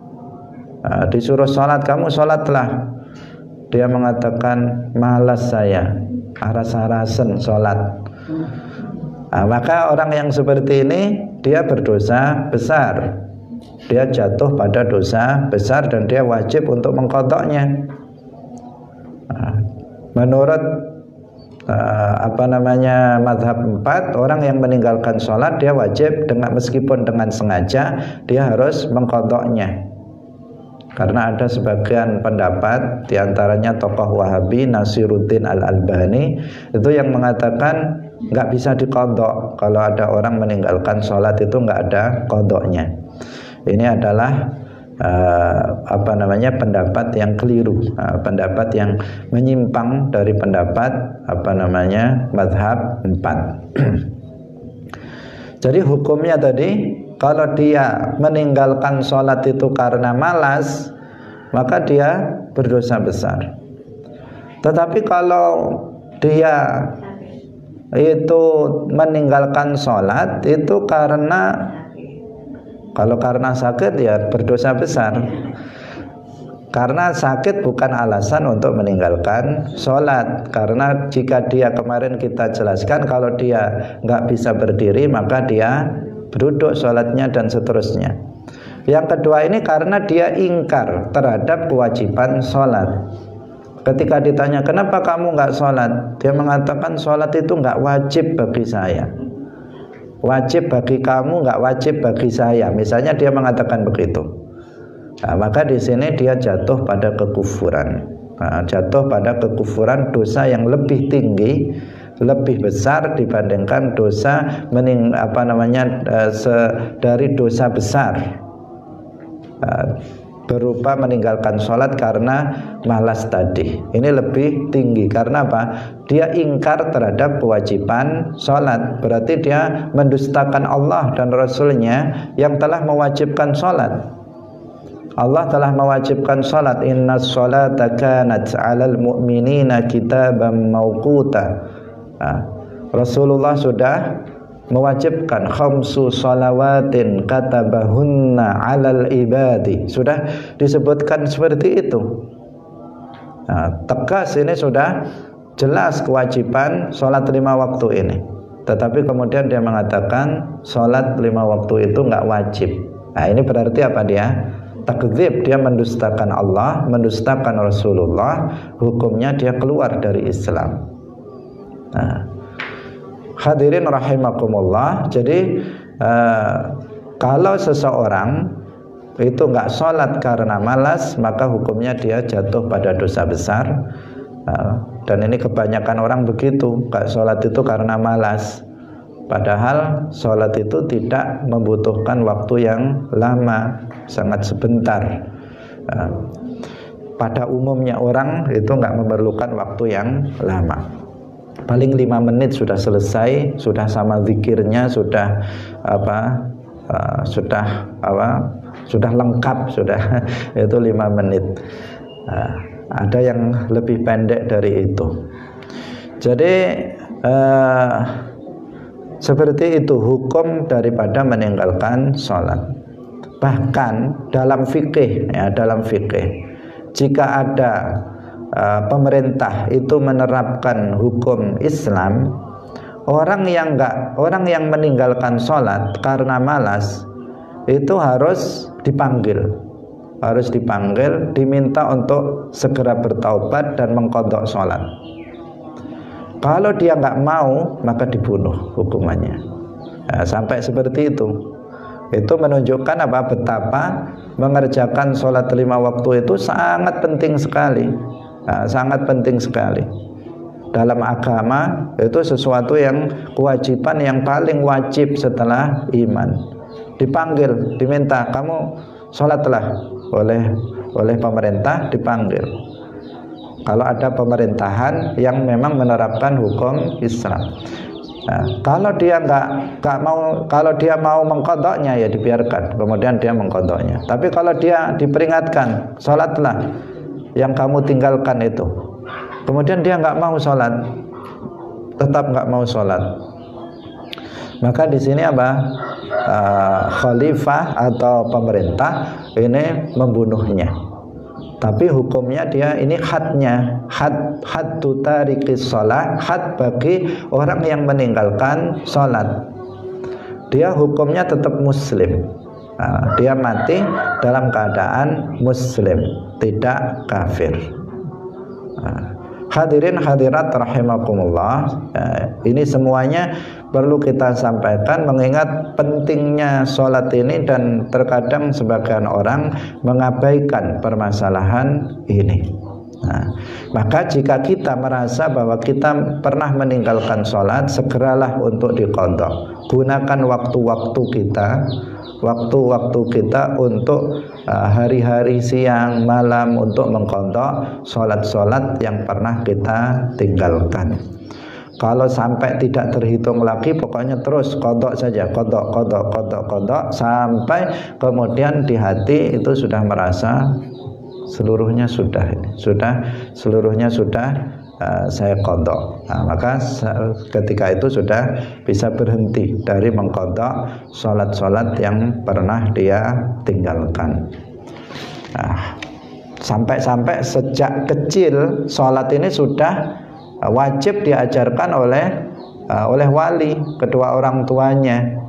disuruh sholat, kamu sholatlah, dia mengatakan malas saya, aras-arasen sholat, maka orang yang seperti ini dia berdosa besar, dia jatuh pada dosa besar, dan dia wajib untuk mengqadhanya. Menurut mazhab 4, orang yang meninggalkan sholat dia wajib meskipun dengan sengaja dia harus mengqadhanya. Karena ada sebagian pendapat, diantaranya tokoh Wahabi Nasiruddin Al-Albani, itu yang mengatakan nggak bisa diqadha. Kalau ada orang meninggalkan sholat itu nggak ada qadhanya. Ini adalah pendapat yang keliru, pendapat yang menyimpang dari pendapat mazhab 4. Jadi hukumnya tadi, kalau dia meninggalkan sholat itu karena malas, maka dia berdosa besar. Tetapi kalau dia itu meninggalkan sholat itu karena sakit, ya berdosa besar. Karena sakit bukan alasan untuk meninggalkan sholat. Karena jika dia, kemarin kita jelaskan, kalau dia nggak bisa berdiri, maka dia duduk sholatnya dan seterusnya. Yang kedua ini karena dia ingkar terhadap kewajiban sholat. Ketika ditanya kenapa kamu nggak sholat, dia mengatakan sholat itu nggak wajib bagi saya. Wajib bagi kamu, nggak wajib bagi saya. Misalnya dia mengatakan begitu. Nah, maka di sini dia jatuh pada kekufuran. Nah, jatuh pada kekufuran, dosa yang lebih tinggi, lebih besar dibandingkan dosa dari dosa besar. Berupa meninggalkan sholat karena malas tadi. Ini lebih tinggi karena apa? Dia ingkar terhadap kewajiban sholat. Berarti dia mendustakan Allah dan Rasulnya yang telah mewajibkan sholat. Allah telah mewajibkan sholat. Inna sholata kanat 'alal mu'minina kitaban mawquta. Rasulullah sudah mewajibkan khamsu shalawatin katabahunna 'alal ibadi. Sudah disebutkan seperti itu. Tegas ini sudah jelas kewajiban sholat 5 waktu ini. Tetapi kemudian dia mengatakan sholat 5 waktu itu nggak wajib. Nah, ini berarti apa dia? Takdzib, dia mendustakan Allah, mendustakan Rasulullah, hukumnya dia keluar dari Islam. Hadirin rahimakumullah. Jadi kalau seseorang itu nggak sholat karena malas, maka hukumnya dia jatuh pada dosa besar. Dan ini kebanyakan orang begitu, nggak sholat itu karena malas. Padahal sholat itu tidak membutuhkan waktu yang lama, sangat sebentar. Pada umumnya orang itu nggak memerlukan waktu yang lama. Paling 5 menit sudah selesai, sudah sama zikirnya, sudah lengkap, sudah itu 5 menit. Ada yang lebih pendek dari itu. Jadi seperti itu hukum daripada meninggalkan sholat. Bahkan dalam fikih, jika ada pemerintah itu menerapkan hukum Islam, orang yang meninggalkan sholat karena malas itu harus dipanggil, diminta untuk segera bertaubat dan mengqadha sholat. Kalau dia nggak mau, maka dibunuh hukumannya. Sampai seperti itu. Itu menunjukkan betapa mengerjakan sholat 5 waktu itu sangat penting sekali. Sangat penting sekali. Dalam agama itu sesuatu yang kewajiban yang paling wajib setelah iman. Dipanggil, diminta, kamu sholatlah oleh pemerintah, dipanggil. Kalau ada pemerintahan yang memang menerapkan hukum Islam. Kalau dia kalau dia mau mengqadhanya ya dibiarkan, kemudian dia mengqadhanya. Tapi kalau dia diperingatkan, sholatlah yang kamu tinggalkan itu, kemudian dia nggak mau sholat, tetap nggak mau sholat, maka di sini khalifah atau pemerintah ini membunuhnya. Tapi hukumnya dia ini hadnya, haddu tarikis sholat, had bagi orang yang meninggalkan sholat. Dia hukumnya tetap muslim. Dia mati dalam keadaan muslim, tidak kafir. Hadirin hadirat rahimakumullah, ini semuanya perlu kita sampaikan mengingat pentingnya sholat ini, dan terkadang sebagian orang mengabaikan permasalahan ini. Maka jika kita merasa bahwa kita pernah meninggalkan sholat, segeralah untuk diqadha. Gunakan waktu-waktu kita untuk hari-hari, siang, malam untuk mengqadha sholat-sholat yang pernah kita tinggalkan. Kalau sampai tidak terhitung lagi, pokoknya terus qadha saja, qadha sampai kemudian di hati itu sudah merasa seluruhnya sudah saya qadha. Maka ketika itu sudah bisa berhenti dari mengqadha sholat-sholat yang pernah dia tinggalkan. Sampai sejak kecil sholat ini sudah wajib diajarkan oleh wali, kedua orang tuanya.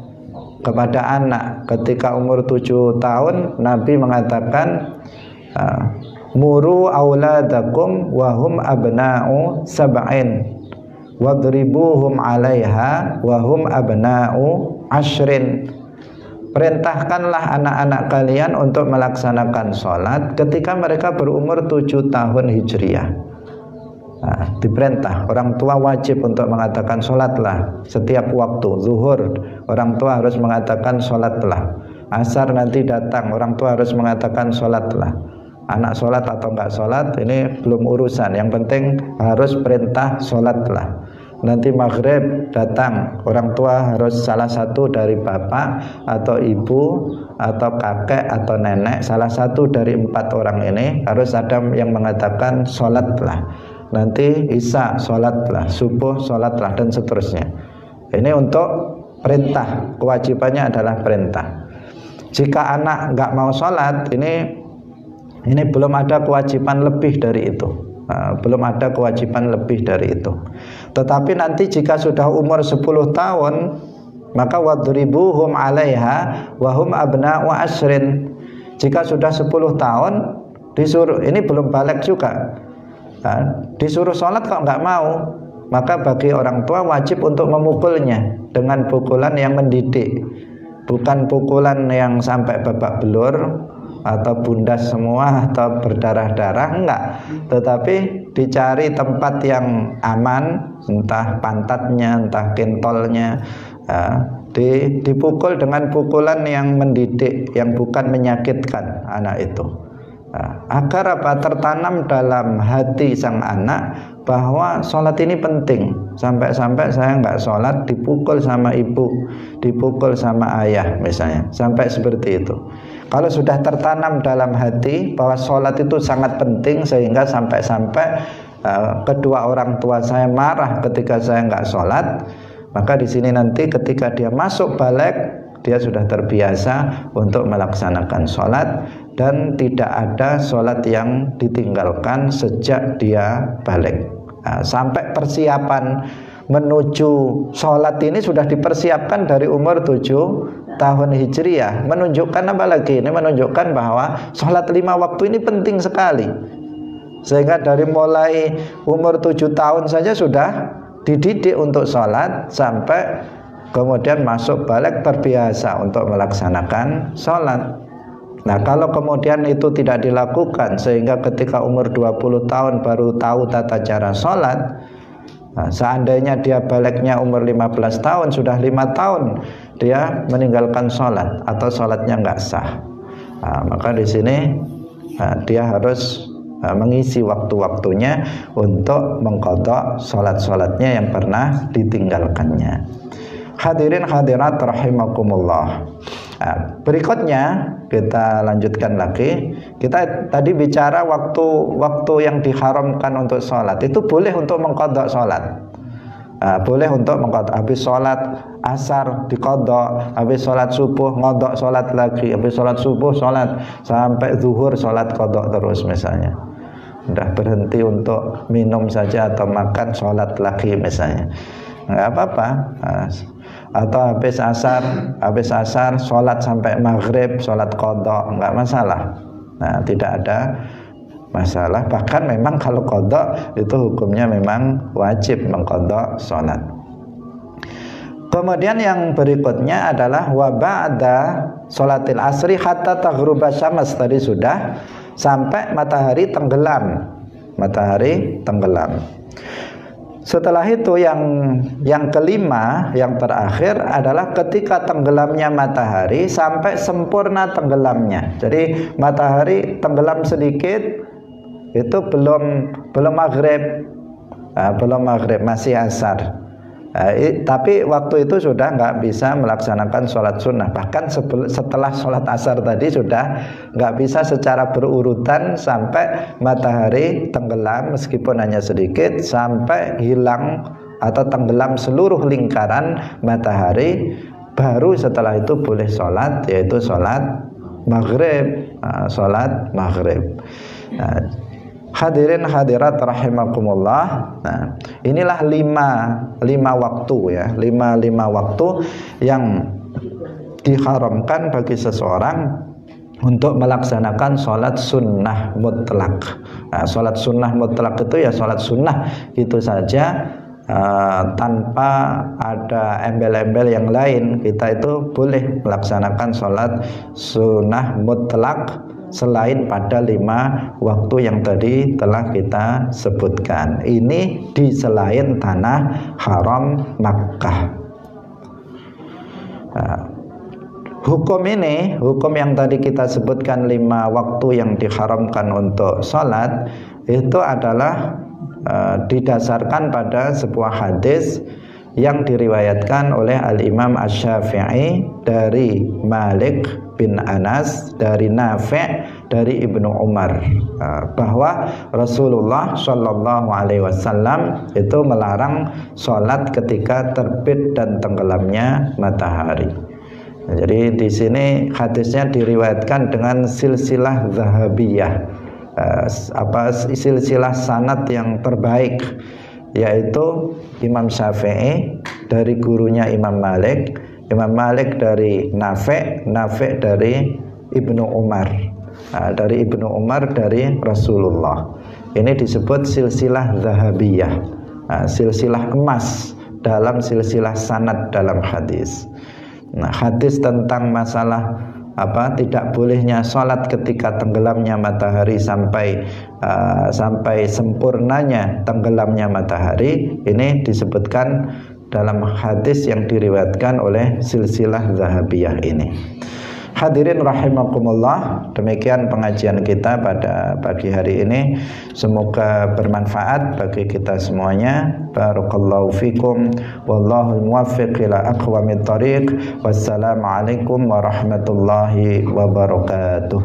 kepada anak ketika umur 7 tahun. Nabi mengatakan muru auladakum wahum abna'u sab'in wadribuhum 'alaiha wahum abna'u ashrin. Perintahkanlah anak-anak kalian untuk melaksanakan sholat ketika mereka berumur 7 tahun hijriah. Diperintah, orang tua wajib untuk mengatakan sholatlah setiap waktu. Zuhur, orang tua harus mengatakan sholatlah. Asar nanti datang, orang tua harus mengatakan sholatlah. Anak sholat atau enggak sholat ini belum urusan, yang penting harus perintah sholatlah. Nanti maghrib datang, orang tua harus salah satu dari bapak atau ibu atau kakek atau nenek, salah satu dari 4 orang ini harus ada yang mengatakan sholatlah. Nanti isya sholatlah, subuh sholatlah, dan seterusnya. Ini untuk perintah, kewajibannya adalah perintah. Jika anak nggak mau sholat, ini belum ada kewajiban lebih dari itu. Belum ada kewajiban lebih dari itu. Tetapi nanti jika sudah umur 10 tahun, maka wadribuhum 'alaiha wahum abna'u ashrin. Jika sudah 10 tahun disuruh, ini belum balik juga, disuruh sholat kok nggak mau, maka bagi orang tua wajib untuk memukulnya dengan pukulan yang mendidik, bukan pukulan yang sampai babak belur atau bundas semua atau berdarah-darah, enggak, tetapi dicari tempat yang aman, entah pantatnya, entah kentolnya, dipukul dengan pukulan yang mendidik, yang bukan menyakitkan anak itu, agar apa? Tertanam dalam hati sang anak bahwa sholat ini penting. Sampai-sampai saya nggak sholat dipukul sama ibu, dipukul sama ayah misalnya, sampai seperti itu. Kalau sudah tertanam dalam hati bahwa sholat itu sangat penting, sehingga sampai-sampai kedua orang tua saya marah ketika saya nggak sholat, maka di sini nanti ketika dia masuk balik, dia sudah terbiasa untuk melaksanakan sholat, dan tidak ada sholat yang ditinggalkan sejak dia balik. Sampai persiapan menuju sholat ini sudah dipersiapkan dari umur 7 tahun hijriah. Menunjukkan apa lagi? Ini menunjukkan bahwa sholat 5 waktu ini penting sekali, sehingga dari mulai umur 7 tahun saja sudah dididik untuk sholat, sampai kemudian masuk balik terbiasa untuk melaksanakan sholat. Nah, kalau kemudian itu tidak dilakukan sehingga ketika umur 20 tahun baru tahu tata cara sholat, seandainya dia baliknya umur 15 tahun, sudah 5 tahun dia meninggalkan sholat atau sholatnya nggak sah, maka di sini dia harus mengisi waktu-waktunya untuk mengqadha sholat-sholatnya yang pernah ditinggalkannya. Hadirin hadirat rahimakumullah. Berikutnya kita lanjutkan lagi. Kita tadi bicara waktu yang diharamkan untuk sholat. Itu boleh untuk mengqadha sholat. Boleh untuk mengqadha. Habis sholat asar diqadha, habis sholat subuh ngodok sholat lagi, habis sholat subuh sholat sampai zuhur sholat qadha terus misalnya. Udah berhenti untuk minum saja atau makan, sholat lagi misalnya, nggak apa-apa. Atau habis asar sholat sampai maghrib, sholat qadha, nggak masalah. Nah, tidak ada masalah. Bahkan memang kalau qadha itu hukumnya memang wajib mengqadha sholat. Kemudian yang berikutnya adalah wa ba'da sholatil asri hatta taghruba syams. Tadi sudah sampai matahari tenggelam. Matahari tenggelam. Setelah itu yang kelima, yang terakhir adalah ketika tenggelamnya matahari sampai sempurna tenggelamnya. Jadi matahari tenggelam sedikit, itu belum maghrib, masih asar. Tapi waktu itu sudah nggak bisa melaksanakan sholat sunnah. Bahkan setelah sholat asar tadi sudah nggak bisa secara berurutan sampai matahari tenggelam meskipun hanya sedikit, sampai hilang atau tenggelam seluruh lingkaran matahari. Baru setelah itu boleh sholat, yaitu sholat maghrib. Hadirin hadirat rahimakumullah. Nah, inilah lima waktu ya, lima waktu yang diharamkan bagi seseorang untuk melaksanakan sholat sunnah mutlak. Nah, sholat sunnah mutlak itu ya sholat sunnah itu saja, tanpa ada embel-embel yang lain. Kita itu boleh melaksanakan sholat sunnah mutlak selain pada 5 waktu yang tadi telah kita sebutkan. Ini di selain tanah haram Makkah. Hukum ini, hukum yang tadi kita sebutkan 5 waktu yang diharamkan untuk sholat, itu adalah didasarkan pada sebuah hadis yang diriwayatkan oleh Al-Imam Asy-Syafi'i dari Malik bin Anas, dari Nafi', dari Ibnu Umar, bahwa Rasulullah Shallallahu Alaihi Wasallam itu melarang sholat ketika terbit dan tenggelamnya matahari. Jadi di sini hadisnya diriwayatkan dengan silsilah zahabiyah, silsilah sanad yang terbaik, yaitu Imam Syafi'i dari gurunya Imam Malik, Imam Malik dari Nafi', Nafi' dari Ibnu Umar, dari Ibnu Umar dari Rasulullah. Ini disebut silsilah zahabiyah, silsilah emas dalam silsilah sanad dalam hadis. Nah, hadis tentang masalah tidak bolehnya sholat ketika tenggelamnya matahari sampai sempurnanya tenggelamnya matahari, ini disebutkan dalam hadis yang diriwayatkan oleh silsilah zahabiyah ini. Hadirin rahimakumullah, demikian pengajian kita pada pagi hari ini. Semoga bermanfaat bagi kita semuanya. Barakallahu fikum, wallahu muwaffiq ila aqwamit thariq. Wassalamualaikum warahmatullahi wabarakatuh.